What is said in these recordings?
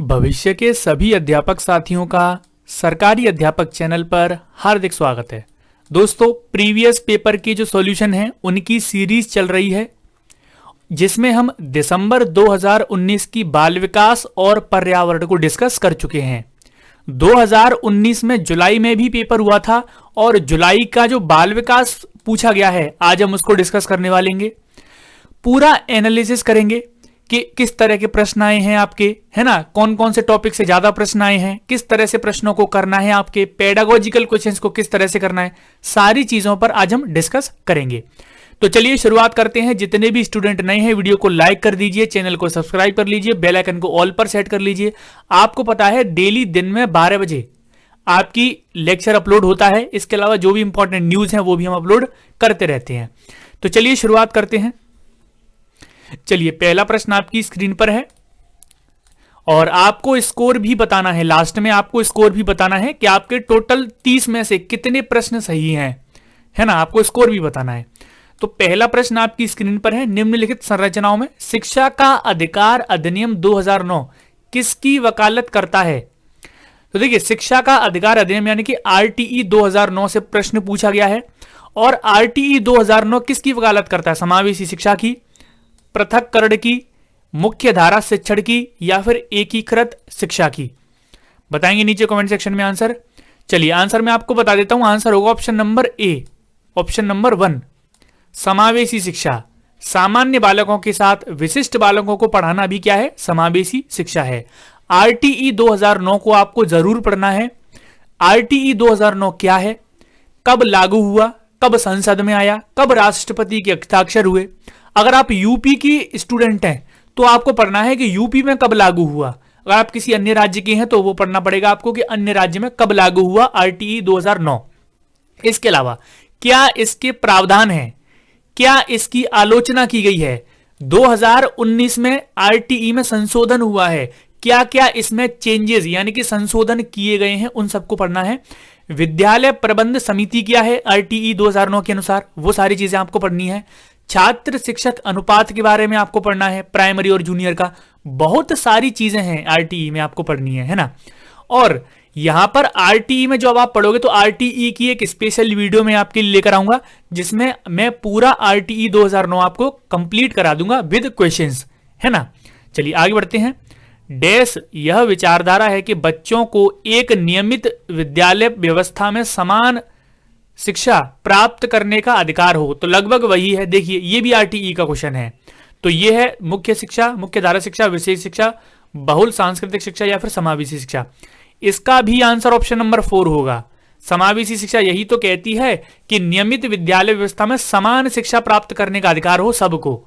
भविष्य के सभी अध्यापक साथियों का सरकारी अध्यापक चैनल पर हार्दिक स्वागत है। दोस्तों, प्रीवियस पेपर की जो सॉल्यूशन है उनकी सीरीज चल रही है, जिसमें हम दिसंबर 2019 की बाल विकास और पर्यावरण को डिस्कस कर चुके हैं। 2019 में जुलाई में भी पेपर हुआ था और जुलाई का जो बाल विकास पूछा गया है आज हम उसको डिस्कस करने वालेंगे। पूरा एनालिसिस करेंगे कि किस तरह के प्रश्न आए हैं आपके, है ना, कौन कौन से टॉपिक से ज्यादा प्रश्न आए हैं, किस तरह से प्रश्नों को करना है, आपके पेडागोजिकल क्वेश्चंस को किस तरह से करना है, सारी चीजों पर आज हम डिस्कस करेंगे। तो चलिए शुरुआत करते हैं। जितने भी स्टूडेंट नए हैं वीडियो को लाइक कर दीजिए, चैनल को सब्सक्राइब कर लीजिए, बेल आइकन को ऑल पर सेट कर लीजिए। आपको पता है डेली दिन में 12 बजे आपकी लेक्चर अपलोड होता है। इसके अलावा जो भी इंपॉर्टेंट न्यूज है वो भी हम अपलोड करते रहते हैं। तो चलिए शुरुआत करते हैं। चलिए, पहला प्रश्न आपकी स्क्रीन पर है और आपको स्कोर भी बताना है। लास्ट में आपको स्कोर भी बताना है कि आपके टोटल 30 में से कितने प्रश्न सही हैं, है ना, आपको स्कोर भी बताना है। तो पहला प्रश्न आपकी स्क्रीन पर है, निम्नलिखित संरचनाओं में शिक्षा का अधिकार अधिनियम 2009 किसकी वकालत करता है? तो देखिए, शिक्षा का अधिकार अधिनियम यानी कि आरटीई 2009 से प्रश्न पूछा गया है और आरटीई 2009 किसकी वकालत करता है? समावेशी शिक्षा की, पृथक्करण की, मुख्य धारा शिक्षण की या फिर एकीकृत शिक्षा की? बताएंगे नीचे कमेंट सेक्शन में आंसर। चलिए आंसर मैं आपको बता देता हूं। आंसर होगा option number A, option number 1, समावेशी शिक्षा। सामान्य बालकों के साथ विशिष्ट बालकों को पढ़ाना भी क्या है? समावेशी शिक्षा है। आरटीई 2009 को आपको जरूर पढ़ना है। आरटीई 2009 क्या है, कब लागू हुआ, कब संसद में आया, कब राष्ट्रपति के हस्ताक्षर हुए? अगर आप यूपी की स्टूडेंट हैं तो आपको पढ़ना है कि यूपी में कब लागू हुआ। अगर आप किसी अन्य राज्य के हैं तो वो पढ़ना पड़ेगा आपको कि अन्य राज्य में कब लागू हुआ आरटीई 2009। इसके अलावा क्या इसके प्रावधान हैं, क्या इसकी आलोचना की गई है? 2019 में आरटीई में संशोधन हुआ है, क्या क्या इसमें चेंजेस यानी कि संशोधन किए गए हैं, उन सबको पढ़ना है। विद्यालय प्रबंध समिति क्या है आरटीई 2009 के अनुसार, वो सारी चीजें आपको पढ़नी है। छात्र शिक्षक अनुपात के बारे में आपको पढ़ना है, प्राइमरी और जूनियर का। बहुत सारी चीजें हैं आरटीई में आपको पढ़नी है ना। और यहां पर आरटीई में जो अब आप पढ़ोगे तो आरटीई की एक स्पेशल वीडियो में आपके लिए लेकर आऊंगा, जिसमें मैं पूरा आरटीई 2009 आपको कंप्लीट करा दूंगा विद क्वेश्चंस, है ना। चलिए आगे बढ़ते हैं। डैश यह विचारधारा है कि बच्चों को एक नियमित विद्यालय व्यवस्था में समान शिक्षा प्राप्त करने का अधिकार हो। तो लगभग वही है। देखिए, ये भी आरटीई का क्वेश्चन है। तो ये है मुख्य शिक्षा, मुख्य धारा शिक्षा, विशेष शिक्षा, बहुल सांस्कृतिक शिक्षा या फिर समावेशी शिक्षा। इसका भी आंसर ऑप्शन नंबर 4 होगा। समावेशी शिक्षा यही तो कहती है कि नियमित विद्यालय व्यवस्था में समान शिक्षा प्राप्त करने का अधिकार हो सबको,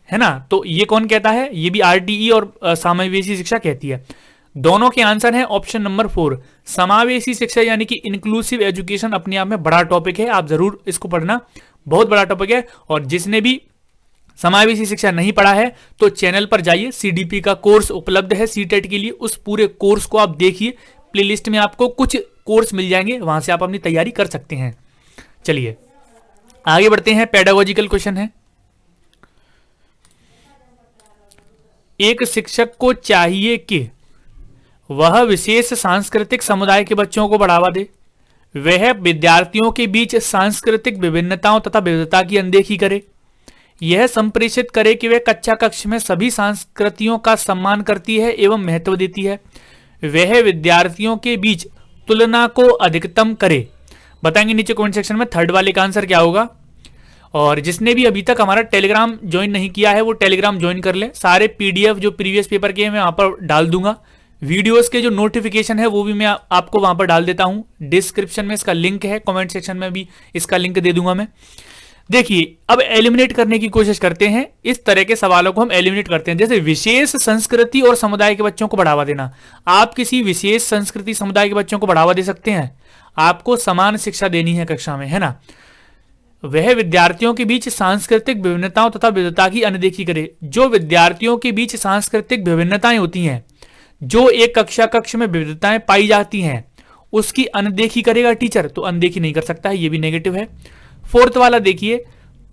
है ना। तो ये कौन कहता है? ये भी आरटीई और समावेशी शिक्षा कहती है। दोनों के आंसर है ऑप्शन नंबर 4। समावेशी शिक्षा यानी कि इंक्लूसिव एजुकेशन अपने आप में बड़ा टॉपिक है, आप जरूर इसको पढ़ना, बहुत बड़ा टॉपिक है। और जिसने भी समावेशी शिक्षा नहीं पढ़ा है तो चैनल पर जाइए, सीडीपी का कोर्स उपलब्ध है सीटेट के लिए, उस पूरे कोर्स को आप देखिए। प्लेलिस्ट में आपको कुछ कोर्स मिल जाएंगे, वहां से आप अपनी तैयारी कर सकते हैं। चलिए आगे बढ़ते हैं। पेडागोजिकल क्वेश्चन है, एक शिक्षक को चाहिए कि वह विशेष सांस्कृतिक समुदाय के बच्चों को बढ़ावा दे, वह विद्यार्थियों के बीच सांस्कृतिक विभिन्नताओं तथा विविधता की अनदेखी करे, यह संप्रेषित करे कि वह कक्षा कक्ष में सभी संस्कृतियों का सम्मान करती है एवं महत्व देती है, वह विद्यार्थियों के बीच तुलना को अधिकतम करे। बताएंगे नीचे कमेंट सेक्शन में थर्ड वाले का आंसर क्या होगा। और जिसने भी अभी तक हमारा टेलीग्राम ज्वाइन नहीं किया है वो टेलीग्राम ज्वाइन कर ले। सारे पीडीएफ जो प्रीवियस पेपर के हैं मैं वहां पर डाल दूंगा। वीडियोस के जो नोटिफिकेशन है वो भी मैं आपको वहां पर डाल देता हूं। डिस्क्रिप्शन में इसका लिंक है, कमेंट सेक्शन में भी इसका लिंक दे दूंगा मैं। देखिए, अब एलिमिनेट करने की कोशिश करते हैं। इस तरह के सवालों को हम एलिमिनेट करते हैं, जैसे विशेष संस्कृति और समुदाय के बच्चों को बढ़ावा देना। आप किसी विशेष संस्कृति समुदाय के बच्चों को बढ़ावा दे सकते हैं, आपको समान शिक्षा देनी है कक्षा में, है ना। वह विद्यार्थियों के बीच सांस्कृतिक विभिन्नताओं तथा विविधता की अनदेखी करे। जो विद्यार्थियों के बीच सांस्कृतिक विभिन्नताएं होती हैं, जो एक कक्षा कक्ष में विविधताएं पाई जाती हैं, उसकी अनदेखी करेगा टीचर, तो अनदेखी नहीं कर सकता है, ये भी नेगेटिव है। फोर्थ वाला देखिए,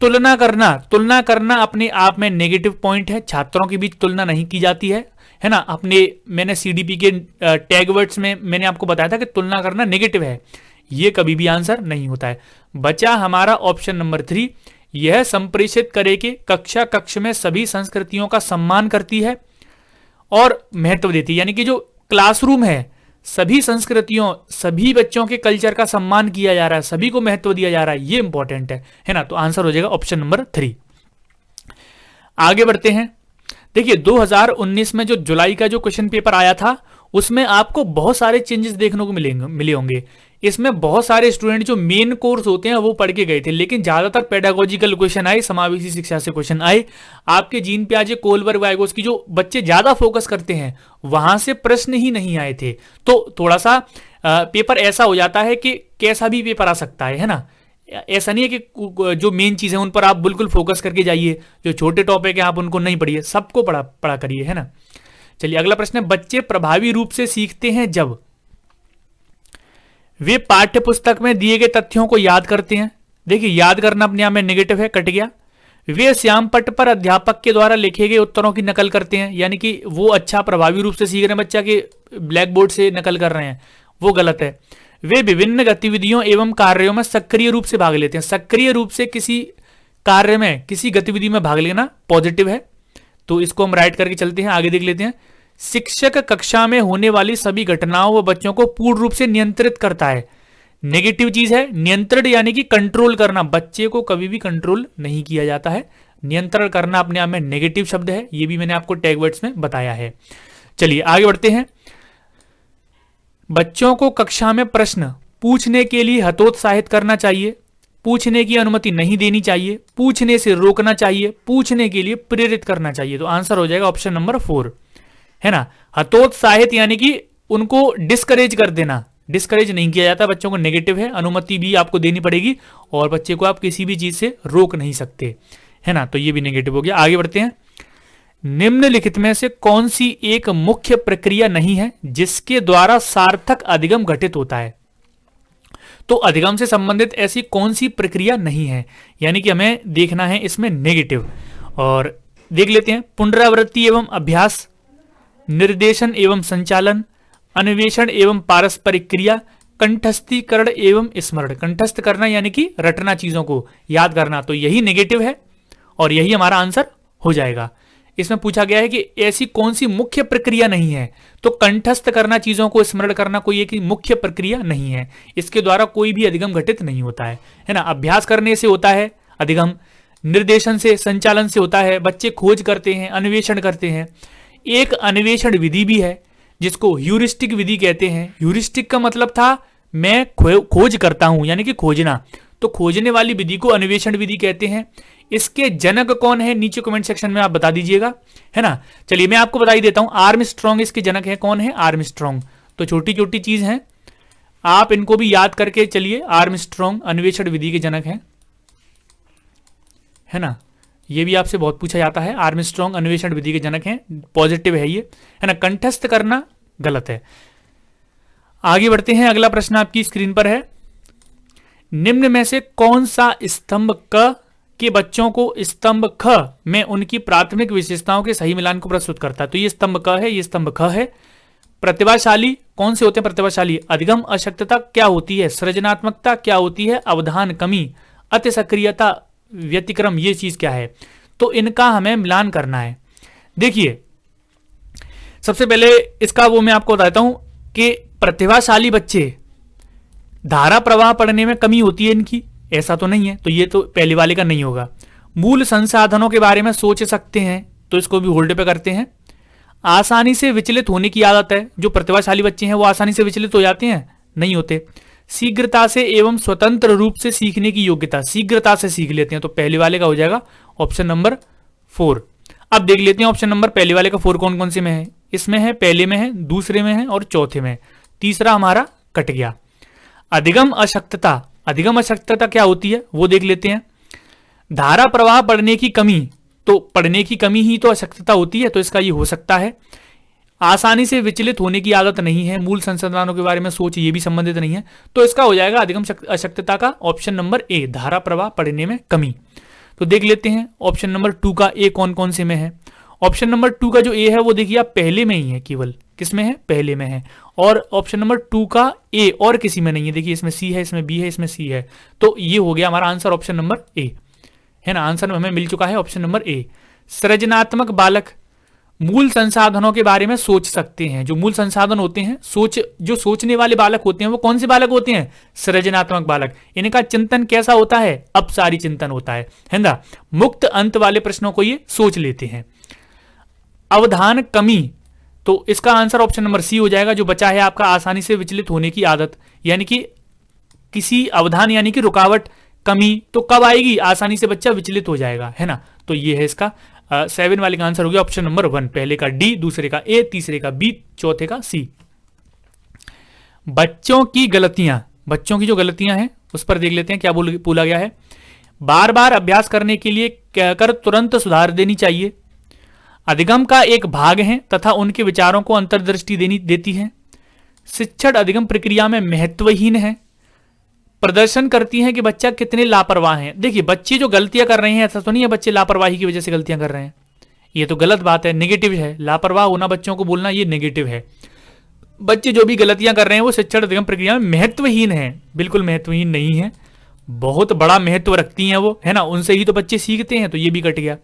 तुलना करना अपने आप में नेगेटिव पॉइंट है, छात्रों के बीच तुलना नहीं की जाती है ना। मैंने सीडीपी के टैग वर्ड्स में मैंने आपको बताया था कि तुलना करना नेगेटिव है, ये कभी भी आंसर नहीं होता है। बचा हमारा ऑप्शन नंबर 3, यह संप्रेषित करे कि कक्षा कक्ष में सभी संस्कृतियों का सम्मान करती है और महत्व देती है, यानी कि जो क्लासरूम है सभी संस्कृतियों, सभी बच्चों के कल्चर का सम्मान किया जा रहा है, सभी को महत्व दिया जा रहा है, ये इंपॉर्टेंट है ना। तो आंसर हो जाएगा ऑप्शन नंबर 3। आगे बढ़ते हैं। देखिए 2019 में जो जुलाई का जो क्वेश्चन पेपर आया था उसमें आपको बहुत सारे चेंजेस देखने को मिले होंगे। इसमें बहुत सारे स्टूडेंट जो मेन कोर्स होते हैं वो पढ़ के गए थे, लेकिन ज्यादातर पेडागोजिकल क्वेश्चन आए, समावेशी शिक्षा से क्वेश्चन आए। आपके जीन पियाजे, कोलबर्ग, वाइगोस की जो बच्चे ज्यादा फोकस करते हैं वहां से प्रश्न ही नहीं आए थे। तो थोड़ा सा पेपर ऐसा हो जाता है कि कैसा भी पेपर आ सकता है ना। ऐसा नहीं है कि जो मेन चीज है उन पर आप बिल्कुल फोकस करके जाइए, जो छोटे टॉपिक है आप उनको नहीं पढ़िए, सबको पढ़ा करिए, है ना। चलिए अगला प्रश्न है, बच्चे प्रभावी रूप से सीखते हैं जब वे पाठ्य पुस्तक में दिए गए तथ्यों को याद करते हैं। देखिए याद करना अपने आप में नेगेटिव है, कट गया। वे श्याम पट्ट पर अध्यापक के द्वारा लिखे गए उत्तरों की नकल करते हैं, यानी कि वो अच्छा प्रभावी रूप से सीख रहे हैं, बच्चा के ब्लैक बोर्ड से नकल कर रहे हैं, वो गलत है। वे विभिन्न गतिविधियों एवं कार्यों में सक्रिय रूप से भाग लेते हैं। सक्रिय रूप से किसी कार्य में, किसी गतिविधि में भाग लेना पॉजिटिव है, तो इसको हम राइट करके चलते हैं, आगे देख लेते हैं। शिक्षक कक्षा में होने वाली सभी घटनाओं व बच्चों को पूर्ण रूप से नियंत्रित करता है। नेगेटिव चीज है नियंत्रण, यानी कि कंट्रोल करना, बच्चे को कभी भी कंट्रोल नहीं किया जाता है। नियंत्रण करना अपने आप में नेगेटिव शब्द है, ये भी मैंने आपको टैग वर्ड्स में बताया है। चलिए आगे बढ़ते हैं। बच्चों को कक्षा में प्रश्न पूछने के लिए हतोत्साहित करना चाहिए, पूछने की अनुमति नहीं देनी चाहिए, पूछने से रोकना चाहिए, पूछने के लिए प्रेरित करना चाहिए। तो आंसर हो जाएगा ऑप्शन नंबर 4, है ना। हतोत्साहित यानी कि उनको डिस्करेज कर देना, डिस्करेज नहीं किया जाता बच्चों को, नेगेटिव है। अनुमति भी आपको देनी पड़ेगी और बच्चे को आप किसी भी चीज से रोक नहीं सकते, है ना, तो ये भी नेगेटिव हो गया। आगे बढ़ते हैं। निम्नलिखित में से कौन सी एक मुख्य प्रक्रिया नहीं है जिसके द्वारा सार्थक अधिगम घटित होता है। तो अधिगम से संबंधित ऐसी कौन सी प्रक्रिया नहीं है, यानी कि हमें देखना है इसमें नेगेटिव। और देख लेते हैं। पुनरावृत्ति एवं अभ्यास, निर्देशन एवं संचालन, अन्वेषण एवं पारस्परिक क्रिया, कंठस्थीकरण एवं स्मरण। कंठस्थ करना यानी कि रटना, चीजों को याद करना, तो यही नेगेटिव है और यही हमारा आंसर हो जाएगा। इसमें पूछा गया है कि ऐसी कौन सी मुख्य प्रक्रिया नहीं है, तो कंठस्थ करना, चीजों को स्मरण करना कोई एक मुख्य प्रक्रिया नहीं है, इसके द्वारा कोई भी अधिगम घटित नहीं होता है ना। अभ्यास करने से होता है अधिगम, निर्देशन से, संचालन से होता है, बच्चे खोज करते हैं, अन्वेषण करते हैं। एक अन्वेषण विधि भी है जिसको ह्यूरिस्टिक विधि कहते हैं। ह्यूरिस्टिक का मतलब था मैं खोज करता हूं, यानी कि खोजना, तो खोजने वाली विधि को अन्वेषण विधि कहते हैं। इसके जनक कौन है नीचे कमेंट सेक्शन में आप बता दीजिएगा, है ना। चलिए मैं आपको बता ही देता हूं, आर्मस्ट्रॉन्ग इसके जनक है। कौन है? आर्मस्ट्रॉन्ग। तो छोटी छोटी चीज हैं, आप इनको भी याद करके चलिए। आर्मस्ट्रॉन्ग अन्वेषण विधि के जनक है ना। ये भी आपसे बहुत पूछा जाता है, आर्मस्ट्रॉन्ग अन्वेषण विधि के जनक हैं, पॉजिटिव है ये, है ना। कंठस्थ करना गलत है। आगे बढ़ते हैं। अगला प्रश्न आपकी स्क्रीन पर है। निम्न में से कौन सा स्तंभ क के बच्चों को स्तंभ ख में उनकी प्राथमिक विशेषताओं के सही मिलान को प्रस्तुत करता है। तो ये स्तंभ क है, ये स्तंभ ख है। प्रतिभाशाली कौन से होते हैं? प्रतिभाशाली अधिगम अशक्तता क्या होती है? सृजनात्मकता क्या होती है? अवधान कमी, अति सक्रियता, व्यतिक्रम, ये चीज क्या है? तो इनका हमें मिलान करना है। देखिए सबसे पहले इसका वो मैं आपको बताता हूं कि प्रतिभाशाली बच्चे धारा प्रवाह पढ़ने में कमी होती है इनकी, ऐसा तो नहीं है, तो ये तो पहले वाले का नहीं होगा। मूल संसाधनों के बारे में सोच सकते हैं, तो इसको भी होल्ड पे करते हैं। आसानी से विचलित होने की आदत है, जो प्रतिभाशाली बच्चे हैं वो आसानी से विचलित हो जाते हैं? नहीं होते। शीघ्रता से एवं स्वतंत्र रूप से सीखने की योग्यता, शीघ्रता से सीख लेते हैं, तो पहले वाले का हो जाएगा ऑप्शन नंबर 4। अब देख लेते हैं ऑप्शन नंबर पहले वाले का 4 कौन कौन से में है। इसमें है, पहले में है, दूसरे में है और चौथे में। तीसरा हमारा कट गया। अधिगम अशक्तता, अधिगम अशक्तता क्या होती है वो देख लेते हैं। धारा प्रवाह पढ़ने की कमी, तो पढ़ने की कमी ही तो अशक्तता होती है, तो इसका ये हो सकता है। आसानी से विचलित होने की आदत नहीं है, मूल संसाधनों के बारे में सोच, ये भी संबंधित नहीं है, तो इसका हो जाएगा अधिगम अशक्तता का ऑप्शन नंबर ए, धारा प्रवाह पढ़ने में कमी। तो देख लेते हैं ऑप्शन नंबर 2 का ए कौन कौन से में है। ऑप्शन नंबर 2 का जो ए है वो देखिए आप पहले में ही है, केवल किस में है, पहले में है। और ऑप्शन नंबर 2 का ए और किसी में नहीं है, देखिए इसमें सी है, इसमें बी है, इसमें सी है। तो ये हो गया हमारा आंसर ऑप्शन नंबर ए, है ना। आंसर हमें मिल चुका है ऑप्शन नंबर ए। सृजनात्मक बालक मूल संसाधनों के बारे में सोच सकते हैं। जो मूल संसाधन होते हैं, जो सोचने वाले बालक होते हैं, वो कौन से बालक होते हैं, सृजनात्मक बालक। इनका चिंतन कैसा होता है, अपसारी चिंतन होता है ना। मुक्त अंत वाले प्रश्नों को ये सोच लेते हैं। अवधान कमी, तो इसका आंसर ऑप्शन नंबर सी हो जाएगा। जो बचा है आपका आसानी से विचलित होने की आदत, यानी कि किसी अवधान यानी कि रुकावट, कमी तो कब आएगी, आसानी से बच्चा विचलित हो जाएगा, है ना। तो ये है इसका 7 वाले का आंसर हो गया ऑप्शन नंबर 1, पहले का डी, दूसरे का ए, तीसरे का बी, चौथे का सी। बच्चों की गलतियां, बच्चों की जो गलतियां हैं उस पर देख लेते हैं क्या बोला गया है। बार बार अभ्यास करने के लिए कहकर तुरंत सुधार देनी चाहिए। अधिगम का एक भाग है तथा उनके विचारों को अंतर्दृष्टि देती है। शिक्षण अधिगम प्रक्रिया में महत्वहीन है। प्रदर्शन करती है कि बच्चा कितने लापरवाह हैं। देखिए बच्चे जो गलतियां कर रहे हैं, ऐसा तो नहीं है बच्चे लापरवाही की वजह से गलतियां कर रहे हैं, ये तो गलत बात है, नेगेटिव है। लापरवाह होना बच्चों को बोलना ये नेगेटिव है। बच्चे जो भी गलतियां कर रहे हैं वो शिक्षण अधिगम प्रक्रिया में महत्वहीन है, बिल्कुल महत्वहीन नहीं है, बहुत बड़ा महत्व रखती हैं वो, है ना। उनसे ही तो बच्चे सीखते हैं, तो ये भी कट गया।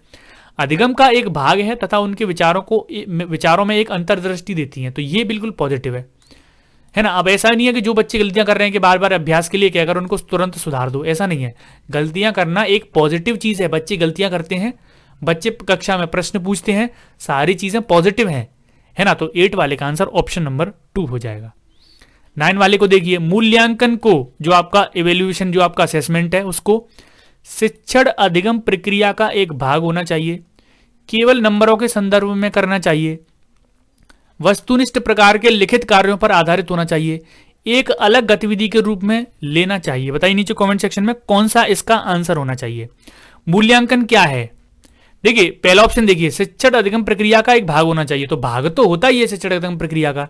अधिगम का एक भाग है तथा उनके विचारों में एक अंतर्दृष्टि देती हैं, तो ये बिल्कुल पॉजिटिव है ना। अब ऐसा नहीं है कि जो बच्चे गलतियां कर रहे हैं कि बार बार अभ्यास के लिए कहकर उनको तुरंत सुधार दो, ऐसा नहीं है। गलतियां करना एक पॉजिटिव चीज है, बच्चे गलतियां करते हैं, बच्चे कक्षा में प्रश्न पूछते हैं, सारी चीजें पॉजिटिव हैं, है ना। तो 8 वाले का आंसर ऑप्शन नंबर 2 हो जाएगा। 9 वाले को देखिए, मूल्यांकन को, जो आपका इवेल्युएशन, जो आपका असेसमेंट है, उसको शिक्षण अधिगम प्रक्रिया का एक भाग होना चाहिए। केवल नंबरों के संदर्भ में करना चाहिए। वस्तुनिष्ठ प्रकार के लिखित कार्यों पर आधारित होना चाहिए। एक अलग गतिविधि के रूप में लेना चाहिए। बताइए नीचे कमेंट सेक्शन में कौन सा इसका आंसर होना चाहिए। मूल्यांकन क्या है, देखिए पहला ऑप्शन देखिए, शिक्षण अधिगम प्रक्रिया का एक भाग होना चाहिए। तो भाग तो होता ही है शिक्षण अधिगम प्रक्रिया का,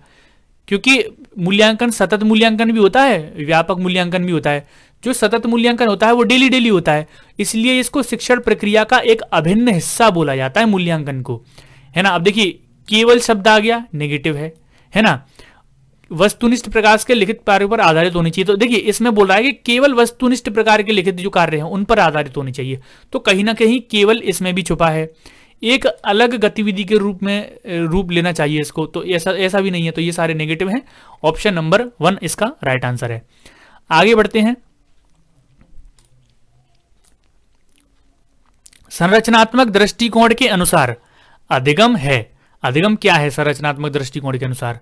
क्योंकि मूल्यांकन सतत मूल्यांकन भी होता है, व्यापक मूल्यांकन भी होता है। जो सतत मूल्यांकन होता है वो डेली होता है, इसलिए इसको शिक्षण प्रक्रिया का एक अभिन्न हिस्सा बोला जाता है मूल्यांकन को, है ना। अब देखिए केवल शब्द आ गया, नेगेटिव है ना। वस्तुनिष्ठ प्रकार के लिखित कार्यों पर आधारित होनी चाहिए, तो देखिए इसमें बोल रहा है कि केवल वस्तुनिष्ठ प्रकार के लिखित जो कार्य हैं उन पर आधारित होनी चाहिए, तो कहीं ना कहीं केवल इसमें भी छुपा है। एक अलग गतिविधि के रूप लेना चाहिए इसको, तो ऐसा भी नहीं है, तो ये सारे नेगेटिव हैं। ऑप्शन नंबर 1 इसका राइट आंसर है। आगे बढ़ते हैं। संरचनात्मक दृष्टिकोण के अनुसार अधिगम है। अधिगम क्या है संरचनात्मक दृष्टिकोण के अनुसार?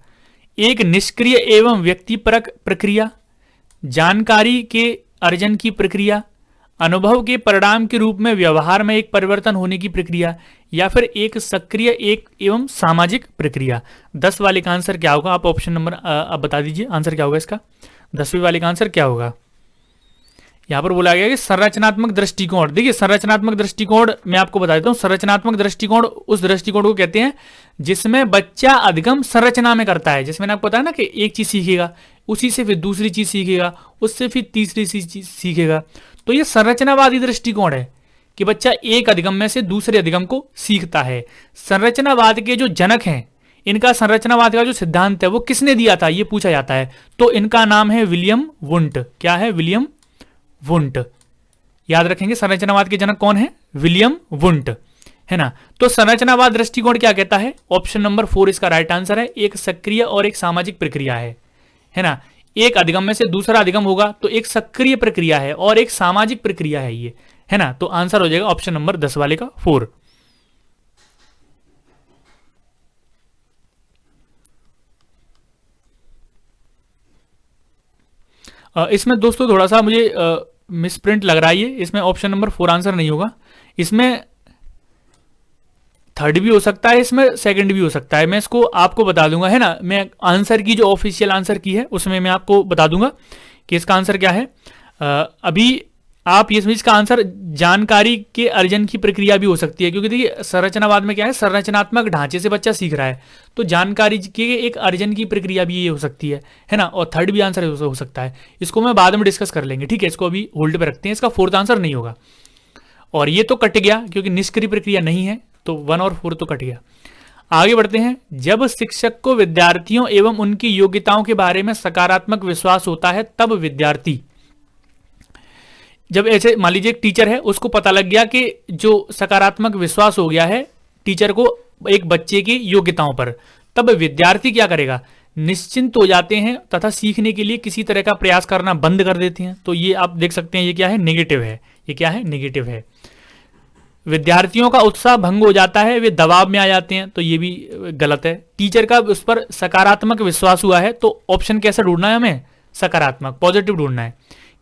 एक निष्क्रिय एवं व्यक्तिपरक प्रक्रिया, जानकारी के अर्जन की प्रक्रिया, अनुभव के परिणाम के रूप में व्यवहार में एक परिवर्तन होने की प्रक्रिया, या फिर एक सक्रिय एवं सामाजिक प्रक्रिया। 10 वाले का आंसर क्या होगा? आप ऑप्शन नंबर अब बता दीजिए आंसर क्या होगा इसका। 10वीं वाले का आंसर क्या होगा? यहां पर बोला गया कि संरचनात्मक दृष्टिकोण। देखिए संरचनात्मक दृष्टिकोण मैं आपको बता देता हूं, संरचनात्मक दृष्टिकोण उस दृष्टिकोण को कहते हैं जिसमें बच्चा अधिगम संरचना में करता है। जिसमें आपको पता है ना कि एक चीज सीखेगा, उसी से फिर दूसरी चीज सीखेगा, उससे फिर तीसरी चीज सीखेगा। तो ये संरचनावादी दृष्टिकोण है कि बच्चा एक अधिगम में से दूसरे अधिगम को सीखता है। संरचनावाद के जो जनक हैं, इनका संरचनावाद का जो सिद्धांत है वो किसने दिया था, ये पूछा जाता है। तो इनका नाम है विलियम वुंट। क्या है? William Wundt. याद रखेंगे संरचनावाद के जनक कौन है? विलियम वुंट, है ना। तो संरचनावाद दृष्टिकोण क्या कहता है? ऑप्शन नंबर 4 इसका राइट आंसर है। एक सक्रिय और एक सामाजिक प्रक्रिया है ना। एक अधिगम में से दूसरा अधिगम होगा तो एक सक्रिय प्रक्रिया है और एक सामाजिक प्रक्रिया है ये, है ना। तो आंसर हो जाएगा ऑप्शन नंबर 10 वाले का 4। इसमें दोस्तों थोड़ा सा मुझे मिसप्रिंट लग रहा है ये, इसमें ऑप्शन नंबर 4 आंसर नहीं होगा। इसमें थर्ड भी हो सकता है, इसमें सेकंड भी हो सकता है। मैं इसको आपको बता दूंगा, है ना। मैं आंसर की जो ऑफिशियल आंसर की है उसमें मैं आपको बता दूंगा कि इसका आंसर क्या है। अभी आप इसका आंसर जानकारी के अर्जन की प्रक्रिया भी हो सकती है, क्योंकि देखिए संरचनावाद में क्या है, संरचनात्मक ढांचे से बच्चा सीख रहा है, तो जानकारी के एक अर्जन की प्रक्रिया भी ये हो सकती है ना। और थर्ड भी आंसर हो सकता है, इसको मैं बाद में डिस्कस कर लेंगे, ठीक है। इसको अभी होल्ड पे रखते हैं, इसका 4th आंसर नहीं होगा। और ये तो कट गया क्योंकि निष्क्रिय प्रक्रिया नहीं है, तो 1 और 4 तो कट गया। आगे बढ़ते हैं। जब शिक्षक को विद्यार्थियों एवं उनकी योग्यताओं के बारे में सकारात्मक विश्वास होता है तब विद्यार्थी, जब ऐसे मान लीजिए एक टीचर है, उसको पता लग गया कि जो सकारात्मक विश्वास हो गया है टीचर को एक बच्चे की योग्यताओं पर, तब विद्यार्थी क्या करेगा, निश्चिंत हो जाते हैं तथा सीखने के लिए किसी तरह का प्रयास करना बंद कर देते हैं। तो ये आप देख सकते हैं, ये क्या है, नेगेटिव है। ये क्या है, नेगेटिव है। विद्यार्थियों का उत्साह भंग हो जाता है, वे दबाव में आ जाते हैं, तो ये भी गलत है। टीचर का उस पर सकारात्मक विश्वास हुआ है, तो ऑप्शन कैसा ढूंढना है हमें, सकारात्मक, पॉजिटिव ढूंढना है।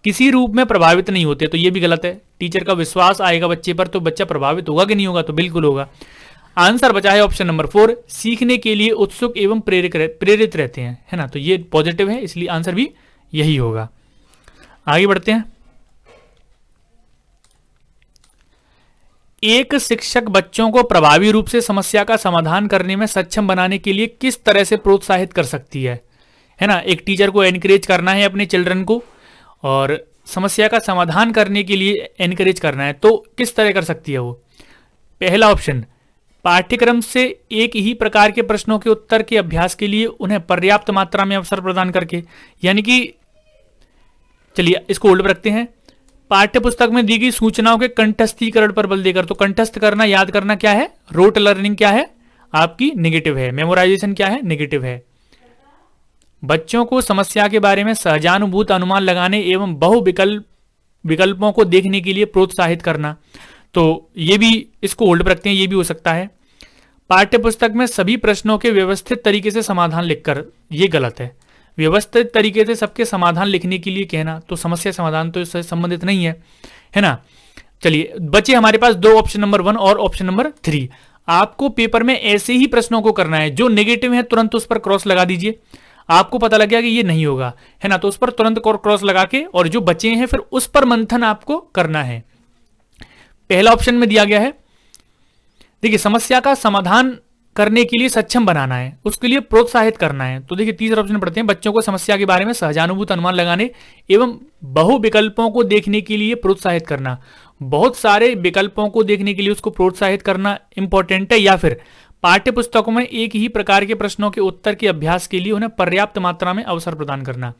किसी रूप में प्रभावित नहीं होते, तो ये भी गलत है। टीचर का विश्वास आएगा बच्चे पर तो बच्चा प्रभावित होगा कि नहीं होगा, तो बिल्कुल होगा। आंसर बचा है ऑप्शन नंबर 4, सीखने के लिए उत्सुक एवं प्रेरित रहते हैं, है ना, तो ये पॉजिटिव है, इसलिए आंसर भी यही होगा। आगे बढ़ते हैं। एक शिक्षक बच्चों को प्रभावी रूप से समस्या का समाधान करने में सक्षम बनाने के लिए किस तरह से प्रोत्साहित कर सकती है ना। एक टीचर को एनकरेज करना है अपने चिल्ड्रन को और समस्या का समाधान करने के लिए एनकरेज करना है, तो किस तरह कर सकती है वो। पहला ऑप्शन, पाठ्यक्रम से एक ही प्रकार के प्रश्नों के उत्तर के अभ्यास के लिए उन्हें पर्याप्त मात्रा में अवसर प्रदान करके, यानी कि चलिए इसको होल्ड पर रखते हैं। पाठ्य पुस्तक में दी गई सूचनाओं के कंठस्थीकरण पर बल देकर, तो कंठस्थ करना, याद करना क्या है, रोट लर्निंग क्या है आपकी, नेगेटिव है। मेमोराइजेशन क्या है, नेगेटिव है। बच्चों को समस्या के बारे में सहजानुभूत अनुमान लगाने एवं बहु विकल्पों को देखने के लिए प्रोत्साहित करना, तो ये भी इसको होल्ड पर रखते हैं, ये भी हो सकता है। पाठ्य पुस्तक में सभी प्रश्नों के व्यवस्थित तरीके से समाधान लिखकर, ये गलत है। व्यवस्थित तरीके से सबके समाधान लिखने के लिए कहना, तो समस्या समाधान तो इससे संबंधित नहीं है ना। चलिए बचे हमारे पास 2 ऑप्शन नंबर 1 और ऑप्शन नंबर 3। आपको पेपर में ऐसे ही प्रश्नों को करना है, जो नेगेटिव है तुरंत उस पर क्रॉस लगा दीजिए। आपको पता लग गया कि ये नहीं होगा, है ना, तो उस पर तुरंत क्रॉस लगा के, और जो बचे हैं फिर उस पर मंथन आपको करना है। पहला ऑप्शन में दिया गया है, देखिए समस्या का समाधान करने के लिए सक्षम बनाना है, उसके लिए प्रोत्साहित करना है। तो देखिए तीसरा ऑप्शन पढ़ते हैं, बच्चों को समस्या के बारे में सहजानुभूत अनुमान लगाने एवं बहु विकल्पों को देखने के लिए प्रोत्साहित करना। बहुत सारे विकल्पों को देखने के लिए उसको प्रोत्साहित करना इंपॉर्टेंट है, या फिर पाठ्य पुस्तकों में एक ही प्रकार के प्रश्नों के उत्तर के अभ्यास के लिए उन्हें पर्याप्त मात्रा में अवसर प्रदान करना।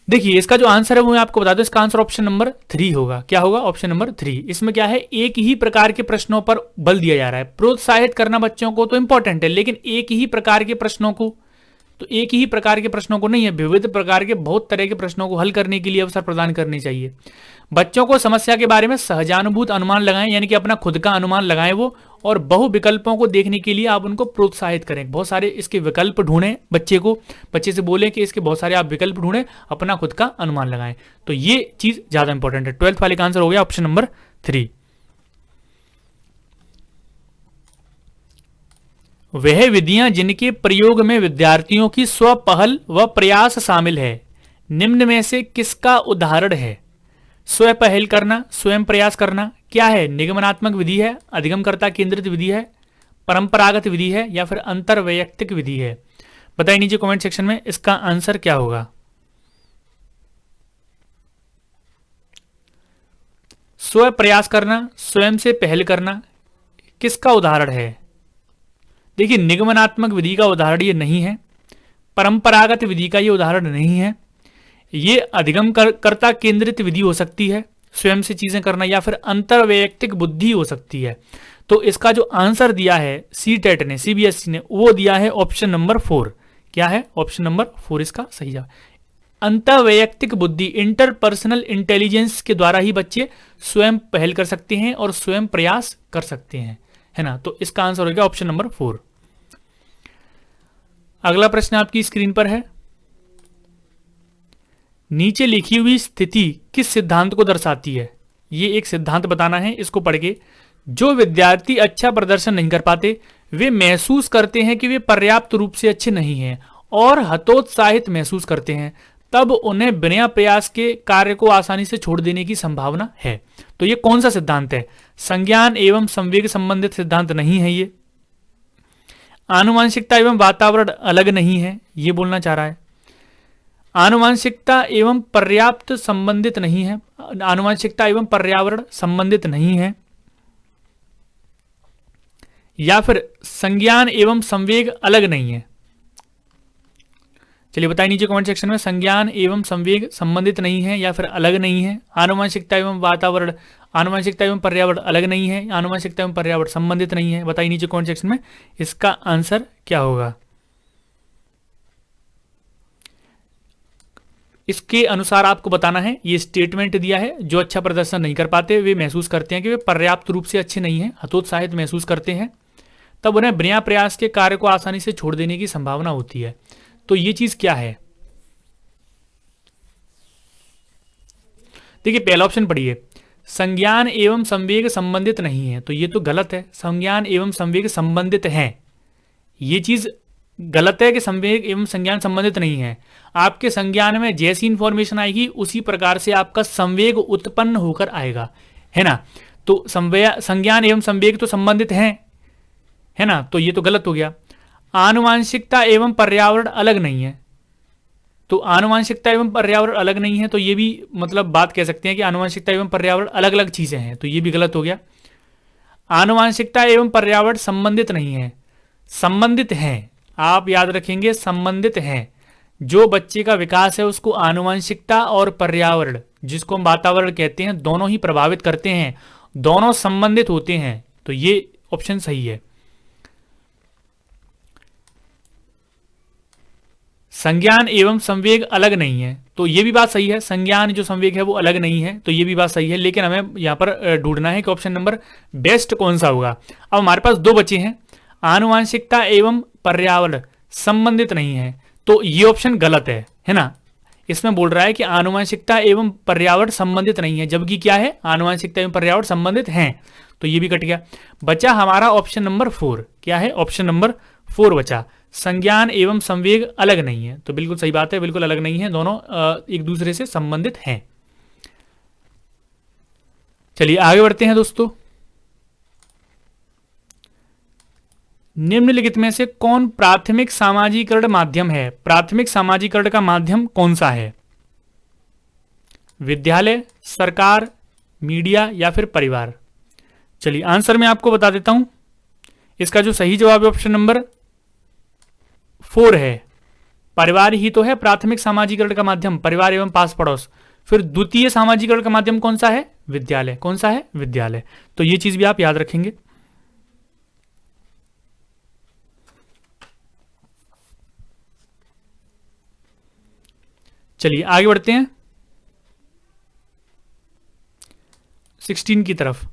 देखिए इसका जो आंसर है वो मैं आपको बता दूं, इसका आंसर ऑप्शन नंबर 3 होगा। क्या होगा, ऑप्शन नंबर 3। इसमें क्या है, एक ही प्रकार के प्रश्नों पर बल दिया जा रहा है। प्रोत्साहित करना बच्चों को तो इंपॉर्टेंट है, लेकिन एक ही प्रकार के प्रश्नों को, तो एक ही प्रकार के प्रश्नों को नहीं है, विविध प्रकार के बहुत तरह के प्रश्नों को हल करने के लिए अवसर प्रदान करने चाहिए। बच्चों को समस्या के बारे में सहजानुभूत अनुमान लगाएं, यानी कि अपना खुद का अनुमान लगाएं वो, और बहु विकल्पों को देखने के लिए आप उनको प्रोत्साहित करें। बहुत सारे इसके विकल्प ढूंढें, बच्चे से बोलें कि इसके बहुत सारे आप विकल्प ढूंढें, अपना खुद का अनुमान लगाएं। तो ये चीज ज्यादा इंपॉर्टेंट है। 12th वाले का आंसर हो गया ऑप्शन नंबर 3। वह विधियां जिनके प्रयोग में विद्यार्थियों की स्वपहल व प्रयास शामिल है, निम्न में से किसका उदाहरण है। स्वयं पहल करना, स्वयं प्रयास करना क्या है, निगमनात्मक विधि है, अधिगमकर्ता केंद्रित विधि है, परंपरागत विधि है, या फिर अंतर्वैयक्तिक विधि है। बताइए नीचे कमेंट सेक्शन में इसका आंसर क्या होगा। स्वयं प्रयास करना, स्वयं से पहल करना किसका उदाहरण है। देखिए निगमनात्मक विधि का उदाहरण ये नहीं है, परंपरागत विधि का ये उदाहरण नहीं है, ये अधिगम कर्ता केंद्रित विधि हो सकती है, स्वयं से चीजें करना, या फिर अंतर्वैयक्तिक बुद्धि हो सकती है। तो इसका जो आंसर दिया है सीटेट ने, सीबीएसई ने, वो दिया है ऑप्शन नंबर 4। क्या है, ऑप्शन नंबर 4 इसका सही जवाब। अंतर्वैयक्तिक बुद्धि, इंटरपर्सनल इंटेलिजेंस के द्वारा ही बच्चे स्वयं पहल कर सकते हैं और स्वयं प्रयास कर सकते हैं, है ना। तो इसका आंसर हो गया ऑप्शन नंबर 4। अगला प्रश्न आपकी स्क्रीन पर है, नीचे लिखी हुई स्थिति किस सिद्धांत को दर्शाती है। ये एक सिद्धांत बताना है, इसको पढ़ के। जो विद्यार्थी अच्छा प्रदर्शन नहीं कर पाते, वे महसूस करते हैं कि वे पर्याप्त रूप से अच्छे नहीं हैं और हतोत्साहित महसूस करते हैं, तब उन्हें बिना प्रयास के कार्य को आसानी से छोड़ देने की संभावना है। तो ये कौन सा सिद्धांत है, संज्ञान एवं संवेग संबंधित सिद्धांत नहीं है, ये आनुवंशिकता एवं वातावरण अलग नहीं है, ये बोलना चाह रहा है। आनुवांशिकता एवं पर्याप्त संबंधित नहीं है, आनुवांशिकता एवं पर्यावरण संबंधित नहीं है, या फिर संज्ञान एवं संवेग अलग नहीं है। चलिए बताइए नीचे कमेंट सेक्शन में, संज्ञान एवं संवेग संबंधित नहीं है या फिर अलग नहीं है, आनुवंशिकता एवं वातावरण, आनुवंशिकता एवं पर्यावरण अलग नहीं है, आनुवंशिकता एवं पर्यावरण संबंधित नहीं है। बताइए नीचे कमेंट सेक्शन में इसका आंसर क्या होगा। इसके अनुसार आपको बताना है, ये स्टेटमेंट दिया है, जो अच्छा प्रदर्शन नहीं कर पाते वे महसूस करते हैं कि वे पर्याप्त रूप से अच्छे नहीं हैं, हतोत्साहित महसूस करते हैं, तब उन्हें बिना प्रयास के कार्य को आसानी से छोड़ देने की संभावना होती है। तो ये चीज क्या है? देखिए पहला ऑप्शन पढ़िए, संज्ञान एवं संवेग संबंधित नहीं है, तो ये तो गलत है। संज्ञान एवं संवेग संबंधित हैं, ये चीज गलत है कि संवेग एवं संज्ञान संबंधित नहीं है। आपके संज्ञान में जैसी इंफॉर्मेशन आएगी उसी प्रकार से आपका संवेग उत्पन्न होकर आएगा, है ना। तो संज्ञान एवं संवेग तो संबंधित हैं, है ना, तो ये तो गलत हो गया। आनुवांशिकता एवं पर्यावरण अलग नहीं है, तो आनुवांशिकता एवं पर्यावरण अलग नहीं है, तो ये भी मतलब बात कह सकते हैं कि आनुवांशिकता एवं पर्यावरण अलग अलग चीजें हैं, तो ये भी गलत हो गया। आनुवांशिकता एवं पर्यावरण संबंधित नहीं है, संबंधित हैं, आप याद रखेंगे संबंधित हैं। जो बच्चे का विकास है उसको आनुवांशिकता और पर्यावरण, जिसको हम वातावरण कहते हैं, दोनों ही प्रभावित करते हैं, दोनों संबंधित होते हैं, तो ये ऑप्शन सही है। संज्ञान एवं संवेग अलग नहीं है, तो ये भी बात सही है, संज्ञान जो संवेग है वो अलग नहीं है, तो ये भी बात सही है। लेकिन हमें यहाँ पर ढूंढना है कि ऑप्शन नंबर बेस्ट कौन सा होगा। अब हमारे पास दो बचे हैं, आनुवांशिकता एवं पर्यावरण संबंधित नहीं है, तो ये ऑप्शन गलत है ना। इसमें बोल रहा है कि आनुवांशिकता एवं पर्यावरण संबंधित नहीं है, जबकि क्या है, आनुवांशिकता एवं पर्यावरण संबंधित हैं, तो ये भी कट गया। बचा हमारा ऑप्शन नंबर 4, क्या है, ऑप्शन नंबर 4 बचा, संज्ञान एवं संवेग अलग नहीं है, तो बिल्कुल सही बात है, बिल्कुल अलग नहीं है, दोनों एक दूसरे से संबंधित हैं। चलिए आगे बढ़ते हैं दोस्तों। निम्नलिखित में से कौन प्राथमिक सामाजिकरण माध्यम है? प्राथमिक सामाजिकरण का माध्यम कौन सा है? विद्यालय, सरकार, मीडिया या फिर परिवार? चलिए आंसर मैं आपको बता देता हूं। इसका जो सही जवाब है ऑप्शन नंबर 4 है, परिवार ही तो है प्राथमिक सामाजिकरण का माध्यम, परिवार एवं पास पड़ोस। फिर द्वितीय सामाजिकरण का माध्यम कौन सा है? विद्यालय। कौन सा है? विद्यालय। तो ये चीज भी आप याद रखेंगे। चलिए आगे बढ़ते हैं 16 की तरफ।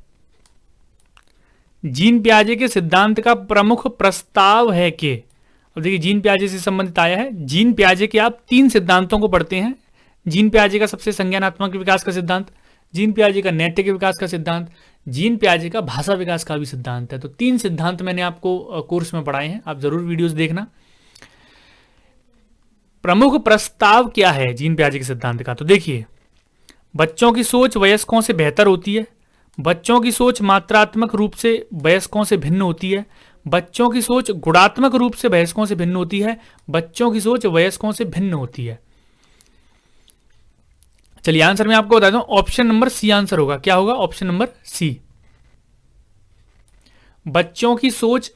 जीन पियाजे के सिद्धांत का प्रमुख प्रस्ताव है कि, अब देखिए जीन पियाजे से संबंधित आया है। जीन पियाजे के आप 3 सिद्धांतों को पढ़ते हैं। जीन पियाजे का सबसे संज्ञानात्मक विकास का सिद्धांत, जीन पियाजे का नैतिक विकास का सिद्धांत, जीन पियाजे का भाषा विकास का भी सिद्धांत है। तो 3 सिद्धांत मैंने आपको कोर्स में पढ़ाए हैं, आप जरूर वीडियोस देखना। प्रमुख प्रस्ताव क्या है जीन पियाजे के सिद्धांत का? तो देखिए, बच्चों की सोच वयस्कों से बेहतर होती है, बच्चों की सोच मात्रात्मक रूप से वयस्कों से भिन्न होती है, बच्चों की सोच गुणात्मक रूप से वयस्कों से भिन्न होती है, बच्चों की सोच वयस्कों से भिन्न होती है। चलिए आंसर मैं आपको बता दूं, ऑप्शन नंबर सी आंसर होगा। क्या होगा? Option number C. बच्चों की सोच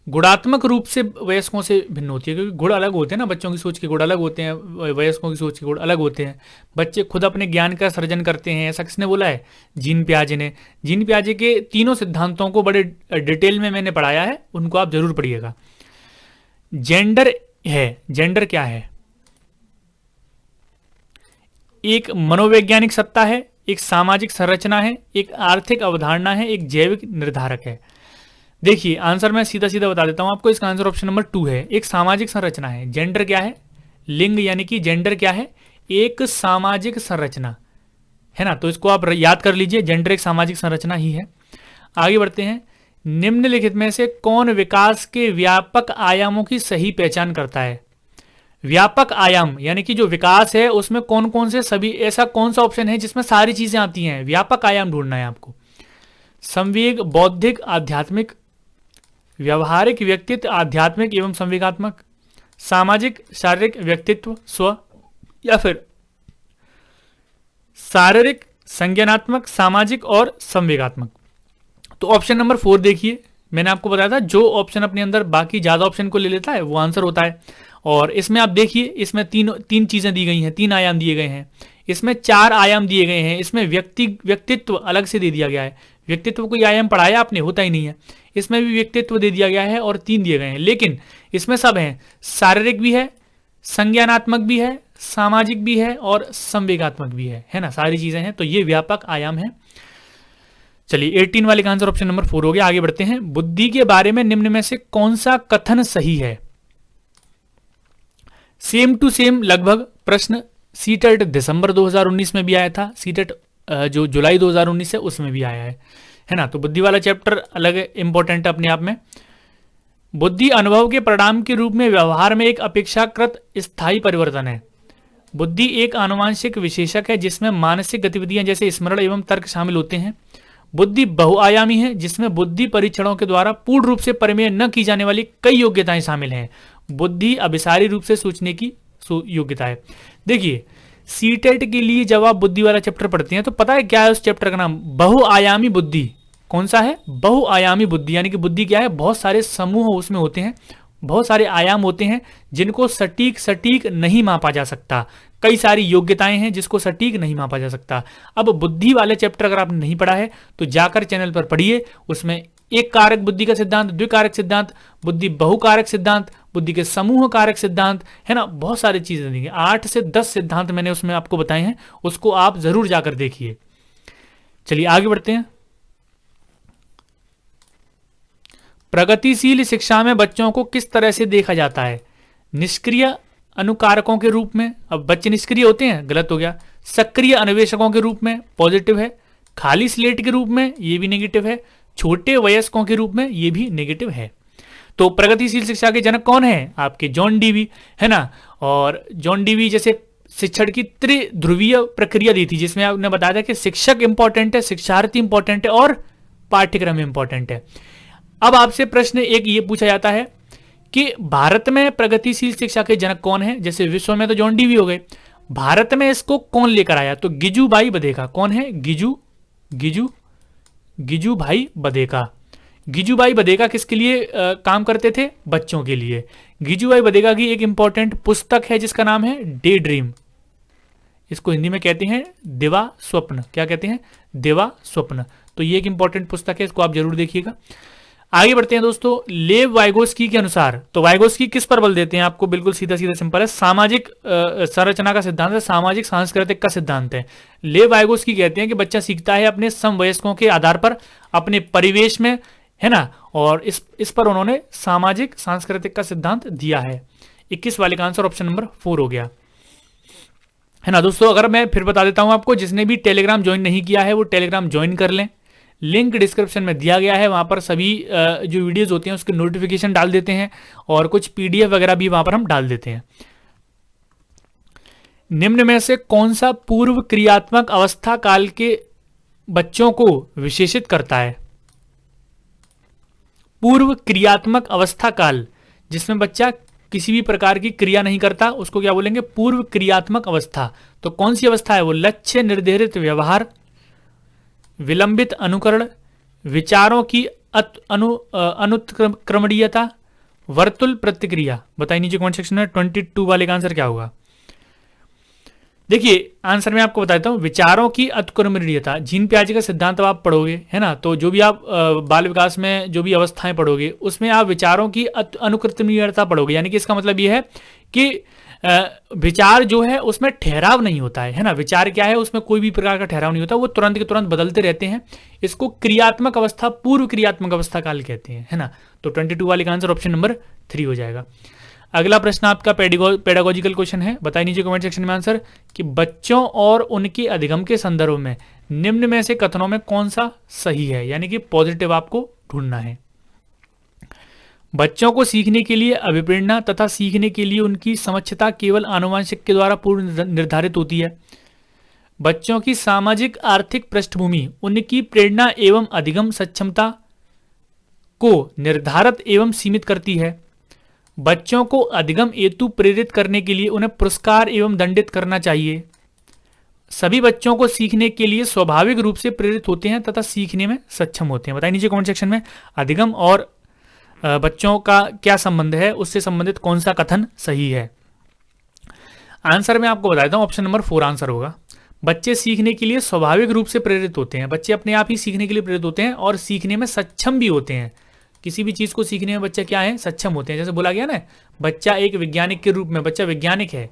गुणात्मक रूप से वयस्कों से भिन्न होती है, क्योंकि गुण अलग होते हैं ना, बच्चों की सोच के गुण अलग होते हैं, वयस्कों की सोच के गुण अलग होते हैं। बच्चे खुद अपने ज्ञान का सृजन करते हैं, ऐसा किसने बोला है? जीन पियाजे ने। जीन पियाजे के तीनों सिद्धांतों को बड़े डिटेल में मैंने पढ़ाया है, उनको आप जरूर पढ़िएगा। जेंडर है, जेंडर क्या है? एक मनोवैज्ञानिक सत्ता है, एक सामाजिक संरचना है, एक आर्थिक अवधारणा है, एक जैविक निर्धारक है। देखिए आंसर मैं सीधा सीधा बता देता हूं आपको, इसका आंसर ऑप्शन नंबर 2 है, एक सामाजिक संरचना है। जेंडर क्या है? लिंग, यानी कि जेंडर क्या है? एक सामाजिक संरचना है ना, तो इसको आप याद कर लीजिए, जेंडर एक सामाजिक संरचना ही है। आगे बढ़ते हैं। निम्नलिखित में से कौन विकास के व्यापक आयामों की सही पहचान करता है? व्यापक आयाम यानी कि जो विकास है उसमें कौन कौन से सभी, ऐसा कौन सा ऑप्शन है जिसमें सारी चीजें आती हैं? व्यापक आयाम ढूंढना है आपको। संवेग, बौद्धिक, आध्यात्मिक, व्यवहारिक, व्यक्तित्व, आध्यात्मिक एवं संवेगात्मक, सामाजिक, शारीरिक, व्यक्तित्व, स्व, या फिर शारीरिक, संज्ञानात्मक, सामाजिक और संवेगात्मक। तो ऑप्शन नंबर 4 देखिए, मैंने आपको बताया था जो ऑप्शन अपने अंदर बाकी ज्यादा ऑप्शन को ले लेता है वो आंसर होता है। और इसमें आप देखिए, इसमें तीन चीजें दी गई हैं, 3 आयाम दिए गए हैं, इसमें 4 आयाम दिए गए हैं, इसमें व्यक्तित्व अलग से दे दिया गया है। व्यक्तित्व कोई आयाम पढ़ाया आपने, होता ही नहीं है। इसमें भी व्यक्तित्व दे दिया गया है और 3 दिए गए हैं, लेकिन इसमें सब हैं, शारीरिक भी है, संज्ञानात्मक भी है, सामाजिक भी है और संवेगात्मक भी है ना, सारी चीजें हैं। तो ये व्यापक आयाम है। चलिए 18 वाले का आंसर ऑप्शन नंबर 4 हो गया। आगे बढ़ते हैं। बुद्धि के बारे में निम्न में से कौन सा कथन सही है? सेम टू सेम लगभग प्रश्न सीटेट दिसंबर 2019 में भी आया था, सीटेट जो जुलाई 2019 है उसमें भी आया है ना। तो बुद्धि वाला चैप्टर अलग इंपॉर्टेंट है अपने आप में। बुद्धि अनुभव के परिणाम के रूप में व्यवहार में एक अपेक्षाकृत स्थायी परिवर्तन है। बुद्धि एक आनुवांशिक विशेषक है जिसमें मानसिक गतिविधियां जैसे स्मरण एवं तर्क शामिल होते हैं। बुद्धि बहुआयामी है जिसमें बुद्धि परीक्षणों के द्वारा पूर्ण रूप से परिमेय न की जाने वाली कई योग्यताएं शामिल हैं। बुद्धि अभिसारी रूप से सोचने की योग्यता है। देखिए सीटेट के लिए जब आप बुद्धि वाला चैप्टर पढ़ते हैं तो पता है क्या है उस चैप्टर का नाम? बहुआयामी बुद्धि। कौन सा है? बहुआयामी बुद्धि। यानी कि बुद्धि क्या है? बहुत सारे समूह उसमें होते हैं, बहुत सारे आयाम होते हैं जिनको सटीक नहीं मापा जा सकता। कई सारी योग्यताएं हैं जिसको सटीक नहीं मापा जा सकता। अब बुद्धि वाले चैप्टर अगर आपने नहीं पढ़ा है तो जाकर चैनल पर पढ़िए। उसमें एक कारक बुद्धि का सिद्धांत, द्विकारक सिद्धांत, बुद्धि बहुकारक सिद्धांत, बुद्धि के समूह कारक सिद्धांत, है ना, बहुत सारी चीजें देंगे। 8 से 10 सिद्धांत मैंने उसमें आपको बताए हैं, उसको आप जरूर जाकर देखिए। चलिए आगे बढ़ते हैं। प्रगतिशील शिक्षा में बच्चों को किस तरह से देखा जाता है? निष्क्रिय अनुकारकों के रूप में। अब बच्चे निष्क्रिय होते हैं, गलत हो गया। सक्रिय अन्वेषकों के रूप में, पॉजिटिव है। खाली स्लेट के रूप में, ये भी नेगेटिव है। छोटे वयस्कों के रूप में, ये भी नेगेटिव है। तो प्रगतिशील शिक्षा के जनक कौन है? आपके जॉन डीवी, है ना। और जॉन डीवी जैसे शिक्षण की त्रिध्रुवीय प्रक्रिया दी थी जिसमें आपने बताया था कि शिक्षक इंपॉर्टेंट है, शिक्षार्थी इंपॉर्टेंट है और पाठ्यक्रम इंपॉर्टेंट है। अब आपसे प्रश्न एक ये पूछा जाता है कि भारत में प्रगतिशील शिक्षा के जनक कौन है? जैसे विश्व में तो जॉन डीवी हो गए, भारत में इसको कौन लेकर आया? तो गिजुभाई बधेका। कौन है? गिजुभाई बधेका। गिजुभाई बधेका किसके लिए काम करते थे? बच्चों के लिए। गिजुभाई बधेका की एक इंपॉर्टेंट पुस्तक है जिसका नाम है डे ड्रीम। इसको हिंदी में कहते हैं दिवा स्वप्न। क्या कहते हैं? दिवा स्वप्न। तो ये एक इंपॉर्टेंट पुस्तक है, इसको आप जरूर देखिएगा। आगे बढ़ते हैं दोस्तों। लेव वाइगोस्की के अनुसार, तो वाइगोस्की किस पर बल देते हैं? आपको बिल्कुल सीधा सीधा सिंपल है, सामाजिक संरचना का सिद्धांत है, सामाजिक सांस्कृतिक का सिद्धांत है। लेव वाइगोस्की कहते हैं कि बच्चा सीखता है अपने समवयस्कों के आधार पर, अपने परिवेश में, है ना। और इस पर उन्होंने सामाजिक सांस्कृतिक का सिद्धांत दिया है। 21 वाले का आंसर ऑप्शन नंबर 4 हो गया, है ना। दोस्तों अगर मैं फिर बता देता हूं आपको, जिसने भी टेलीग्राम ज्वाइन नहीं किया है वो टेलीग्राम ज्वाइन कर लें। लिंक डिस्क्रिप्शन में दिया गया है, वहां पर सभी जो वीडियोस होते हैं उसके नोटिफिकेशन डाल देते हैं और कुछ पीडीएफ वगैरह भी वहां पर हम डाल देते हैं। निम्न में से कौन सा पूर्व क्रियात्मक अवस्था काल के बच्चों को विशेषित करता है? पूर्व क्रियात्मक अवस्था काल, जिसमें बच्चा किसी भी प्रकार की क्रिया नहीं करता, उसको क्या बोलेंगे? पूर्व क्रियात्मक अवस्था। तो कौन सी अवस्था है वो? लक्ष्य निर्धारित व्यवहार, विलंबित अनुकरण, विचारों की अनुत्क्रमणीयता, वर्तुल प्रतिक्रिया। बताइए नीचे कमेंट सेक्शन में 22 वाले का आंसर क्या होगा? देखिए आंसर मैं आपको बताता हूं। विचारों की अनुक्रमणीयता, जीन पियाजे का सिद्धांत आप पढ़ोगे, है ना। तो जो भी आप बाल विकास में जो भी अवस्थाएं पढ़ोगे उसमें आप विचारों की अनुक्रमणीयता पढ़ोगे। यानी कि इसका मतलब यह है कि विचार जो है उसमें ठहराव नहीं होता है ना। विचार क्या है? उसमें कोई भी प्रकार का ठहराव नहीं होता, वो तुरंत के तुरंत बदलते रहते हैं। इसको क्रियात्मक अवस्था, पूर्व क्रियात्मक अवस्था काल कहते हैं, है ना। तो 22 वाले का आंसर ऑप्शन नंबर 3 हो जाएगा। अगला प्रश्न आपका पेडागोजिकल क्वेश्चन है। बताइए नीचे कमेंट सेक्शन में आंसर कि बच्चों और उनके अधिगम के संदर्भ में निम्न में से कथनों में कौन सा सही है? यानी कि पॉजिटिव आपको ढूंढना है। बच्चों को सीखने के लिए अभिप्रेरणा तथा सीखने के लिए उनकी समक्षता केवल आनुवंशिक के द्वारा पूर्ण निर्धारित होती है। बच्चों की सामाजिक आर्थिक पृष्ठभूमि उनकी प्रेरणा एवं अधिगम सक्षमता को निर्धारित एवं सीमित करती है। बच्चों को अधिगम हेतु प्रेरित करने के लिए उन्हें पुरस्कार एवं दंडित करना चाहिए। सभी बच्चों को सीखने के लिए स्वाभाविक रूप से प्रेरित होते हैं तथा सीखने में सक्षम होते हैं। बताइए नीचे कमेंट सेक्शन में अधिगम और बच्चों का क्या संबंध है, उससे संबंधित कौन सा कथन सही है। आंसर मैं आपको बता देता हूं, ऑप्शन नंबर 4 आंसर होगा। बच्चे सीखने के लिए स्वाभाविक रूप से प्रेरित होते हैं। बच्चे अपने आप ही सीखने के लिए प्रेरित होते हैं और सीखने में सक्षम भी होते हैं। किसी भी चीज को सीखने में बच्चे क्या है, सक्षम होते हैं। जैसे बोला गया ना, बच्चा एक वैज्ञानिक के रूप में, बच्चा वैज्ञानिक है,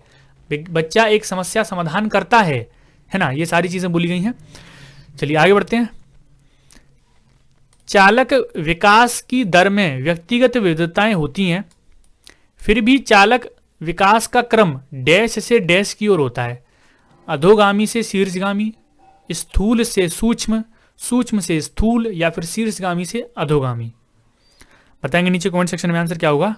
बच्चा एक समस्या समाधान करता है ना, ये सारी चीजें बोली गई हैं। चलिए आगे बढ़ते हैं। चालक विकास की दर में व्यक्तिगत विविधताएं होती हैं, फिर भी चालक विकास का क्रम डैश से डैश की ओर होता है। अधोगामी से शीर्षगामी, स्थूल से सूक्ष्म, सूक्ष्म से स्थूल, या फिर शीर्षगामी से अधोगामी। बताएंगे नीचे कमेंट सेक्शन में आंसर क्या होगा।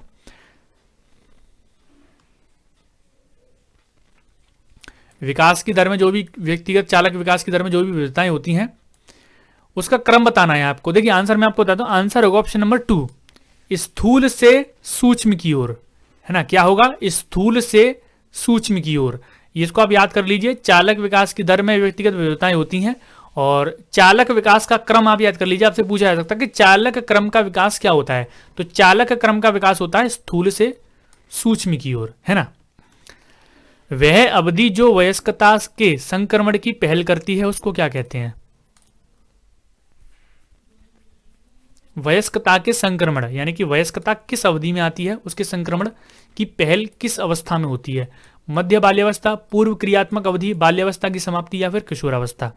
विकास की दर में जो भी व्यक्तिगत चालक विकास की दर में जो भी विविधताएं होती हैं उसका क्रम बताना है आपको। देखिए आंसर मैं आपको बताता हूं, आंसर होगा ऑप्शन नंबर 2, स्थूल से सूक्ष्म की ओर, है ना। क्या होगा, स्थूल से सूक्ष्म की ओर। इसको आप याद कर लीजिए। चालक विकास की दर में व्यक्तिगत विविधताएं होती हैं और चालक विकास का क्रम आप याद कर लीजिए। आपसे पूछा जा सकता है कि चालक क्रम का विकास क्या होता है, तो चालक क्रम का विकास होता है स्थूल से सूक्ष्म की ओर, है ना। वह अवधि जो वयस्कता के संक्रमण की पहल करती है उसको क्या कहते हैं। वयस्कता के संक्रमण, यानी कि वयस्कता किस अवधि में आती है, उसके संक्रमण की पहल किस अवस्था में होती है। मध्य बाल्यावस्था, पूर्व क्रियात्मक अवधि, बाल्यावस्था की समाप्ति, या फिर किशोरावस्था।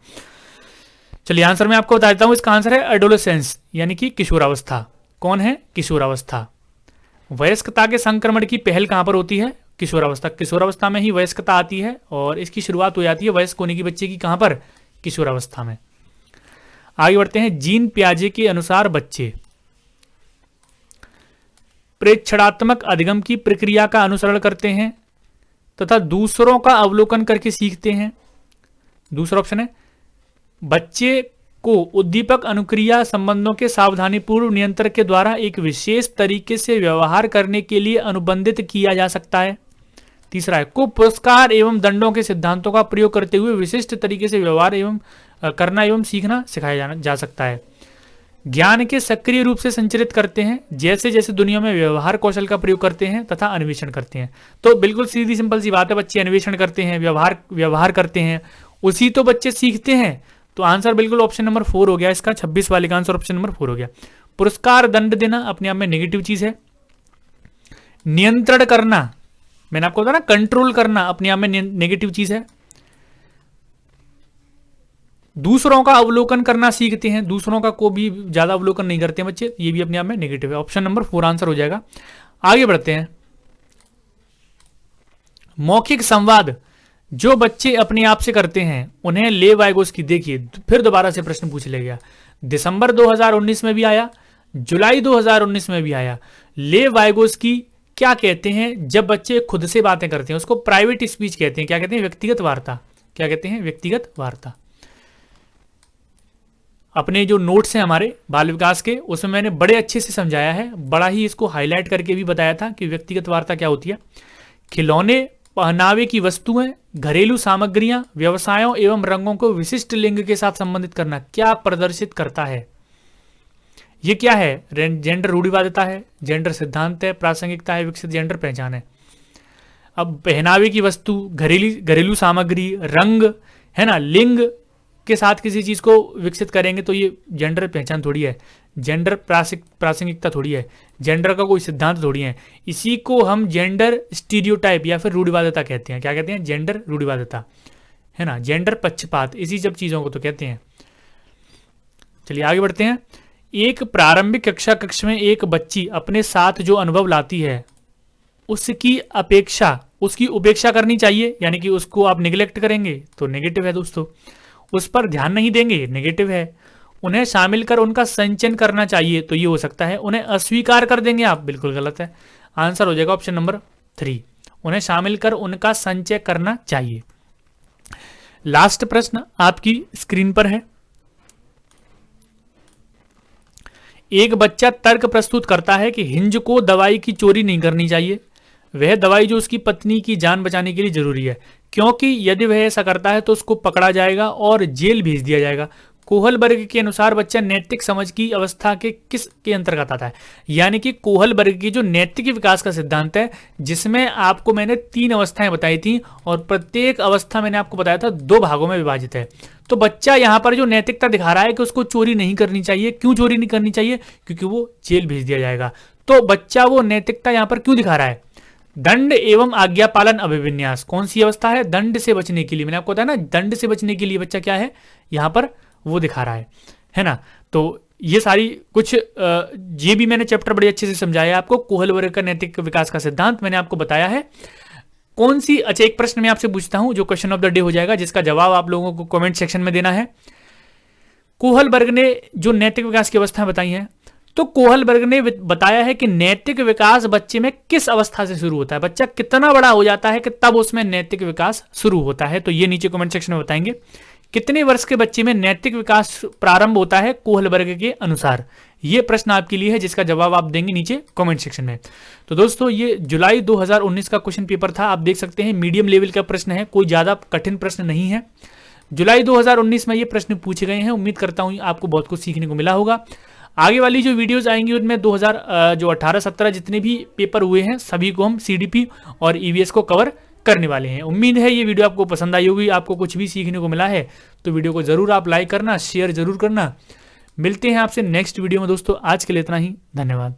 चलिए आंसर मैं आपको बता देता हूं, इसका आंसर है एडोलेसेंस, यानी कि किशोरावस्था। कौन है, किशोरावस्था। वयस्कता के संक्रमण की पहल कहां पर होती है, किशोरावस्था। किशोरावस्था में ही वयस्कता आती है और इसकी शुरुआत हो जाती है वयस्क होने की बच्चे की कहां पर, किशोरावस्था में। आगे बढ़ते हैं। जीन पियाजे के अनुसार बच्चे प्रेक्षणात्मक अधिगम की प्रक्रिया का अनुसरण करते हैं तथा दूसरों का अवलोकन करके सीखते हैं। दूसरा ऑप्शन है, बच्चे को उद्दीपक अनुक्रिया संबंधों के सावधानीपूर्व नियंत्रण के द्वारा एक विशेष तरीके से व्यवहार करने के लिए अनुबंधित किया जा सकता है। तीसरा है, को पुरस्कार एवं दंडों के सिद्धांतों का प्रयोग करते हुए विशिष्ट तरीके से व्यवहार एवं करना एवं सीखना सिखाया जा सकता है। ज्ञान के सक्रिय रूप से संचरित करते हैं, जैसे जैसे दुनिया में व्यवहार कौशल का प्रयोग करते हैं तथा अन्वेषण करते हैं। तो बिल्कुल सीधी सिंपल सी बात है, बच्चे अन्वेषण करते हैं, व्यवहार करते हैं, उसी तो बच्चे सीखते हैं। तो आंसर बिल्कुल ऑप्शन नंबर 4 हो गया इसका। 26 वाले का आंसर ऑप्शन नंबर 4 हो गया। पुरस्कार दंड देना अपने आप में नेगेटिव चीज है। नियंत्रण करना, मैंने आपको बताया ना, कंट्रोल करना अपने आप में नेगेटिव चीज है। दूसरों का अवलोकन करना सीखते हैं, दूसरों का को भी ज्यादा अवलोकन नहीं करते हैं बच्चे, ये भी अपने आप में नेगेटिव है। ऑप्शन नंबर 4 आंसर हो जाएगा। आगे बढ़ते हैं। मौखिक संवाद जो बच्चे अपने आप से करते हैं उन्हें ले वाइगोस्की, देखिए फिर दोबारा से प्रश्न पूछ लिया गया। दिसंबर 2019 में भी आया, जुलाई 2019 में भी आया। ले वाइगोस्की क्या कहते हैं जब बच्चे खुद से बातें करते हैं, उसको प्राइवेट स्पीच कहते हैं। क्या कहते हैं, व्यक्तिगत वार्ता। क्या कहते हैं, व्यक्तिगत वार्ता। अपने जो नोट्स हैं हमारे बाल विकास के, उसमें मैंने बड़े अच्छे से समझाया है, बड़ा ही इसको हाईलाइट करके भी बताया था कि व्यक्तिगत वार्ता क्या होती है। खिलौने, पहनावे की वस्तुएं, घरेलू सामग्रियां, व्यवसायों एवं रंगों को विशिष्ट लिंग के साथ संबंधित करना क्या प्रदर्शित करता है। ये क्या है, जेंडर रूढ़िवादिता है, जेंडर सिद्धांत है, प्रासंगिकता है, विकसित जेंडर पहचान है। अब पहनावे की वस्तु, घरेलू सामग्री, रंग, है ना, लिंग के साथ किसी चीज को विकसित करेंगे तो ये जेंडर पहचान थोड़ी है, जेंडर प्रासंगिकता थोड़ी है, जेंडर का कोई सिद्धांत थोड़ी है। इसी को हम जेंडर स्टीरियोटाइप या फिर रूढ़िवादिता कहते हैं। क्या कहते हैं, जेंडर रूढ़िवादिता, है ना, जेंडर पक्षपात, इसी सब चीजों को तो कहते हैं। चलिए आगे बढ़ते हैं। एक प्रारंभिक कक्ष में एक बच्ची अपने साथ जो अनुभव लाती है उसकी उपेक्षा करनी चाहिए, यानी कि उसको आप निगलेक्ट करेंगे तो नेगेटिव है दोस्तों। उस पर ध्यान नहीं देंगे, नेगेटिव है। उन्हें शामिल कर उनका संचयन करना चाहिए, तो ये हो सकता है। उन्हें अस्वीकार कर देंगे आप, बिल्कुल गलत है। आंसर हो जाएगा ऑप्शन नंबर 3, उन्हें शामिल कर उनका संचय करना चाहिए। लास्ट प्रश्न आपकी स्क्रीन पर है। एक बच्चा तर्क प्रस्तुत करता है कि हिंज को दवाई की चोरी नहीं करनी चाहिए, वह दवाई जो उसकी पत्नी की जान बचाने के लिए जरूरी है, क्योंकि यदि वह ऐसा करता है तो उसको पकड़ा जाएगा और जेल भेज दिया जाएगा। कोहलबर्ग के अनुसार बच्चा नैतिक समझ की अवस्था के किस के अंतर्गत आता है? यानी कि कोहलबर्ग की जो नैतिक विकास का सिद्धांत है, जिसमें आपको मैंने 3 अवस्थाएं बताई थी और प्रत्येक अवस्था मैंने आपको बताया था 2 भागों में विभाजित है। तो बच्चा यहाँ पर जो नैतिकता दिखा रहा है कि उसको चोरी नहीं करनी चाहिए। क्यों चोरी नहीं करनी चाहिए? क्योंकि वो जेल भेज दिया जाएगा। तो बच्चा वो नैतिकता यहाँ पर क्यों दिखा रहा है? दंड एवं आज्ञा पालन अभिविन्यास कौन सी अवस्था है? दंड से बचने के लिए। मैंने आपको बताया ना, दंड से बचने के लिए बच्चा क्या है यहाँ पर वो दिखा रहा है ना। तो ये सारी कुछ ये भी मैंने चैप्टर बड़े अच्छे से समझाया आपको। कोहलबर्ग का नैतिक विकास का सिद्धांत मैंने आपको बताया है। कौन सी, अच्छा एक प्रश्न मैं आपसे पूछता हूं जो क्वेश्चन ऑफ द डे हो जाएगा, जिसका जवाब आप लोगों को कमेंट सेक्शन में देना है। कोहलबर्ग ने जो नैतिक विकास की अवस्था बताई है, तो कोहलबर्ग ने बताया है कि नैतिक विकास बच्चे में किस अवस्था से शुरू होता है, बच्चा कितना बड़ा हो जाता है कि तब उसमें नैतिक विकास शुरू होता है। तो ये नीचे कमेंट सेक्शन में बताएंगे कितने वर्ष के बच्चे में नैतिक विकास प्रारंभ होता है कोहलबर्ग के अनुसार। ये प्रश्न आपके लिए है, जिसका जवाब आप देंगे नीचे कमेंट सेक्शन में। तो दोस्तों ये जुलाई 2019 का क्वेश्चन पेपर था। आप देख सकते हैं मीडियम लेवल का प्रश्न है, कोई ज्यादा कठिन प्रश्न नहीं है। जुलाई 2019 में ये प्रश्न पूछे गए हैं। उम्मीद करता हूं आपको बहुत कुछ सीखने को मिला होगा। आगे वाली जो वीडियोस आएंगी उनमें 2018-17 जितने भी पेपर हुए हैं सभी को हम सीडीपी और ईवीएस को कवर करने वाले हैं। उम्मीद है ये वीडियो आपको पसंद आई होगी, आपको कुछ भी सीखने को मिला है तो वीडियो को जरूर आप लाइक करना, शेयर जरूर करना। मिलते हैं आपसे नेक्स्ट वीडियो में दोस्तों। आज के लिए इतना ही, धन्यवाद।